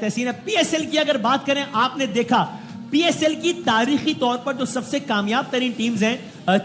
تحسین ہے. PSL کی اگر بات کریں, آپ نے دیکھا PSL کی تاریخی طور پر جو سب سے کامیاب ترین ٹیمز ہیں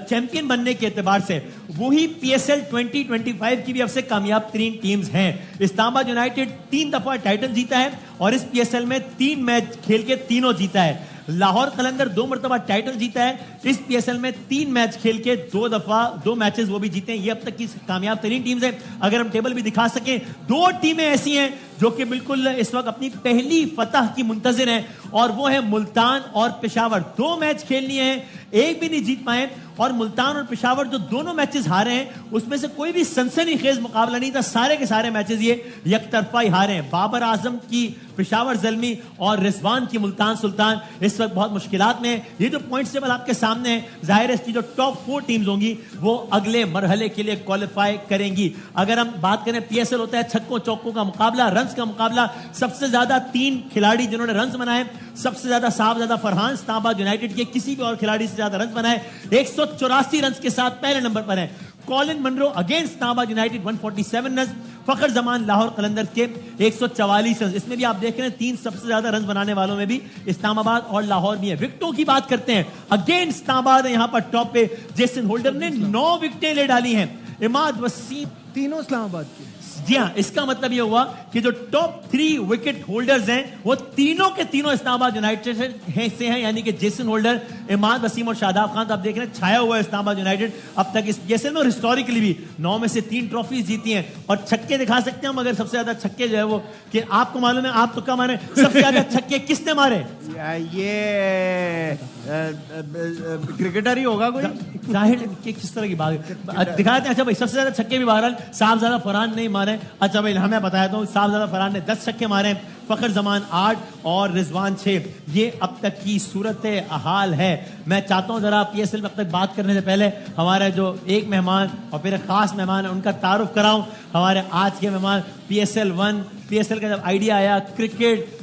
چیمپئن بننے کے اعتبار سے, وہی PSL 2025 کی بھی اب سے کامیاب ترین ٹیمز ہیں. اسلام آباد یونائٹڈ 3 دفعہ ٹائٹل جیتا ہے اور اس PSL میں 3 میچ کھیل کے تینوں جیتا ہے. لاہور قلندر 2 مرتبہ ٹائٹل جیتا ہے, اس PSL میں 3 میچ کھیل کے 2 میچز وہ بھی جیتے ہیں. یہ اب تک کی کامیاب ترین ٹیمز ہیں. اگر ہم ٹیبل بھی دکھا سکیں, 2 ٹیمیں ایسی ہیں جو کہ بالکل اس وقت اپنی پہلی فتح کی منتظر ہیں, اور وہ ہیں ملتان اور پشاور. 2 میچ کھیلنی ہیں, ایک بھی نہیں جیت پائے, اور ملتان اور پشاور جو دونوں میچز ہارے ہیں اس میں سے کوئی بھی سنسنی خیز مقابلہ نہیں تھا. سارے کے سارے میچز یہ یک طرفہ ہی ہارے ہیں. بابر اعظم کی پشاور زلمی اور رضوان کی ملتان سلطان اس وقت بہت مشکلات میں. یہ جو پوائنٹس ٹیبل آپ کے سامنے ہے, ظاہر ہے اس کی جو ٹاپ 4 ٹیمز ہوں گی وہ اگلے مرحلے کے لیے کوالیفائی کریں گی. اگر ہم بات کریں PSL ہوتا ہے چھکوں چوکوں کا مقابلہ, رنز کا مقابلہ. سب سے زیادہ 3 کھلاڑی جنہوں نے رنز بنائے, سب سے زیادہ صاحبزادہ فرحان اسلام آباد یونائٹڈ کے کسی بھی اور کھلاڑی سے زیادہ رنز بنائے, 184 رنز کے ساتھ پہلے نمبر پر ہیں. کولن منرو اگینسٹ اسلام آباد یونائٹڈ 147 رنز. فخر زمان لاہور قلندر کے 144 رنز. اس میں بھی آپ دیکھ رہے ہیں 3 سب سے زیادہ رنز بنانے والوں میں بھی اسلام آباد اور لاہور بھی ہے. وکٹوں کی بات کرتے ہیں, اگینسٹ اسلام آباد ہے یہاں پر ٹاپ پہ. جیسن ہولڈر نے 9 وکٹیں لے ڈالی ہیں. اماد وسیم تینوں اسلام آباد کی. جی ہاں, اس کا مطلب یہ ہوا کہ جو ٹاپ 3 وکٹ ہولڈرز ہیں وہ تینوں کے تینوں اسلام آباد یونائٹڈ سے ہیں, یعنی کہ جیسن ہولڈر, اماد وسیم اور شاداب خان. تو آپ دیکھ رہے ہیں چھایا ہوا ہے اسلام آباد یونائٹڈ اب تک اس PSL میں, اور ہسٹوریکلی بھی 9 میں سے 3 ٹرافیز جیتی ہیں. اور چھکے دکھا سکتے ہیں ہم, اگر سب سے زیادہ چھکے جو ہے وہ, کہ آپ کو معلوم ہے, آپ تو کیا مانے, سب سے زیادہ چھکے کس نے مارے؟ یہ کرکٹر ہی ہوگا کوئی, ظاہر کہ کس طرح کی بات دکھاتے ہیں. اچھا بھائی, سب سے زیادہ چھکے بھی بہرحال صاحبزادہ فرحان نہیں مارے. اچھا بھائی, ہمیں بتایا تو صاحبزادہ فرحان نے 10 چھکے مارے, فخر زمان 8 اور رضوان 6. یہ اب تک کی صورت حال ہے. میں چاہتا ہوں ذرا PSL میں اب تک بات کرنے سے پہلے ہمارے جو ایک مہمان اور پھر ایک خاص مہمان ہے ان کا تعارف کراؤں. ہمارے آج کے مہمان, PSL کا جب آئیڈیا آیا, کرکٹ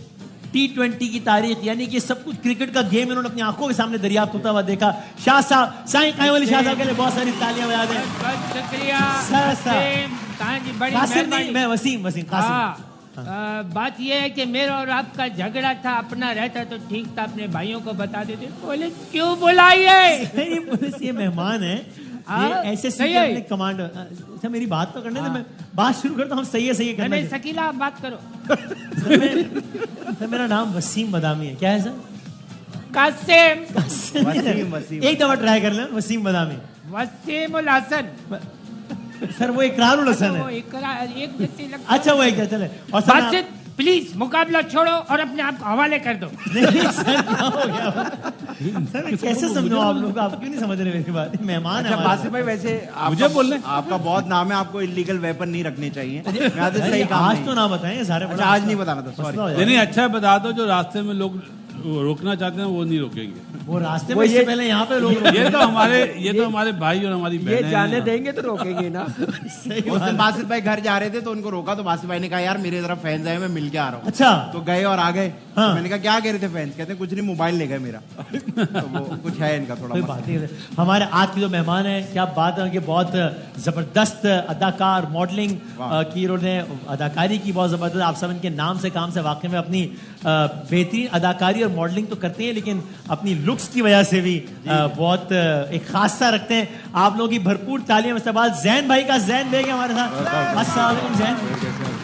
T20 کی تاریخ, یعنی کہ سب کچھ کرکٹ کا گیم انہوں نے اپنی آنکھوں کے سامنے دریافت ہوتا ہوا دیکھا. شاہ صاحب, سائیں قائم علی شاہ صاحب کے لیے بہت ساری تالیاں بجا دیں. بہت شکریہ. میں وسیم قاسم. بات یہ ہے کہ میرا اور آپ کا جھگڑا تھا, اپنا رہتا تو ٹھیک تھا, اپنے بھائیوں کو بتا دیتے. پولیس کیوں بلائیے؟ پولیس یہ مہمان ہے, ایسے اپنے کمانڈ. اچھا میری بات تو کرنے دیں, میں بات شروع کرتا ہوں. صحیح ہے کرنا. نہیں سکیلا, آپ بات کرو. میرا نام وسیم بدامی ہے. کیا ہے سر؟ قاسم. ایک دفعہ ٹرائی کر لیں. وسیم بدامی. وسیم الحسن. سر وہ اقرار الحسن ہے. اچھا وہ ایک چلے. اور سر پلیز مقابلہ چھوڑو اور اپنے آپ کو حوالے کر دو. سر کیسے سمجھو آپ لوگ, آپ کیوں نہیں سمجھ رہے میری بات؟ مہمان ہے. باسط بھائی ویسے مجھے بول رہے, آپ کا بہت نام ہے, آپ کو انلیگل ویپن نہیں رکھنے چاہیے. آج تو نہ بتائیں سارے. آج نہیں بتانا تھا, سوری. نہیں, اچھا بتا دو, جو راستے میں لوگ روکنا چاہتے ہیں وہ نہیں روکیں گے. وہ راستے میں سے پہلے یہاں پہ لوگ, یہ تو ہمارے بھائی اور ہماری بہنیں, یہ جانے دیں گے تو روکیں گے نا. اس دن باسط بھائی گھر جا رہے تھے تو ان کو روکا, تو باسط بھائی نے کہا یار میرے طرف فینس آئے, میں مل کے آ رہا ہوں. اچھا تو گئے اور آ گئے. میں نے کہا کیا کہہ رہے تھے فینس؟ کہتے ہیں کچھ نہیں, موبائل لے گئے میرا. وہ کچھ ہے ان کا تھوڑا بات. ہمارے آج کے جو مہمان ہیں, کیا بات ہے کہ بہت زبردست اداکار, ماڈلنگ کی انہوں نے اداکاری کی بہت زبردست. آپ سب ان کے نام سے کام سے واقف میں اپنی بہترین اداکاری اور ماڈلنگ تو کرتے ہیں, لیکن اپنی لکس کی وجہ سے بھی بہت ایک خاصہ رکھتے ہیں. آپ لوگوں کی بھرپور تعلیم استقبال زین بھائی کا. زین بیگ ہمارے ساتھ. السلام علیکم زین,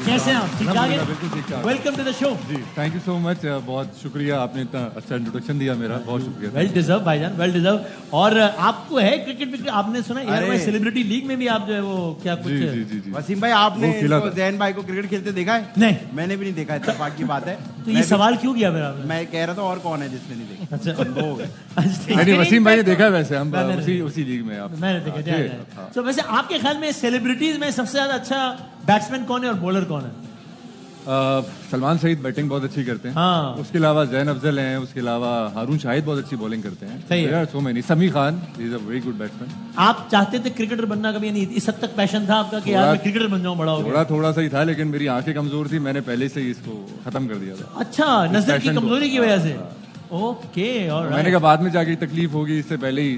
کیسے ہیں آپ؟ ٹھیک ٹھاک ہے. Welcome to the show. جی تھینک یو سو مچ, بہت شکریہ, آپ نے اتنا اچھا انٹروڈکشن دیا میرا, بہت شکریہ. ویل ڈیزرو بھائی جان, ویل ڈیزرو. اور آپ کو ہے کرکٹ, آپ نے سنا ایئر وائی سیلیبریٹی لیگ میں بھی آپ جو ہے وہ کیا کچھ. جی وسیم بھائی, آپ نے زین بھائی کو کرکٹ کھیلتے دیکھا ہے؟ نہیں, میں نے بھی نہیں دیکھا. اتفاق کی بات ہے. تو یہ سوال کیوں کیا میرا؟ میں کہہ رہا تھا اور کون ہے جس نے نہیں دیکھا. اچھا نہیں, وسیم بھائی نے دیکھا, ویسے ہم اسی لیگ میں. میں نے دیکھا. تو ویسے آپ کے خیال میں سیلیبریٹیز میں سب سے زیادہ اچھا بیٹسمین کون ہے اور بولر کون ہے؟ سلمان سعید بیٹنگ بہت اچھی کرتے ہیں. اس کے علاوہ زین افضل ہیں, اس کے علاوہ ہارون شاہد بہت اچھی بولنگ کرتے ہیں. سمی خان از اے ویری گڈ بیٹسمین. آپ چاہتے تھے کرکٹر بننا کبھی, یعنی اس حد تک پیشن تھا آپ کا کہ یار میں کرکٹر بن جاؤں؟ بڑا ہو گیا. تھوڑا سا ہی تھا, لیکن میری آنکھیں کمزور تھی, میں نے پہلے سے ہی اس کو ختم کر دیا تھا. اچھا, نظر کی کمزوری کی وجہ سے. اوکے. اور میں نے کہا بعد میں جا کے تکلیف ہوگی, اس سے پہلے ہی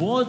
both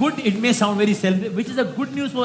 good, it may sound very selfish, which is a good news for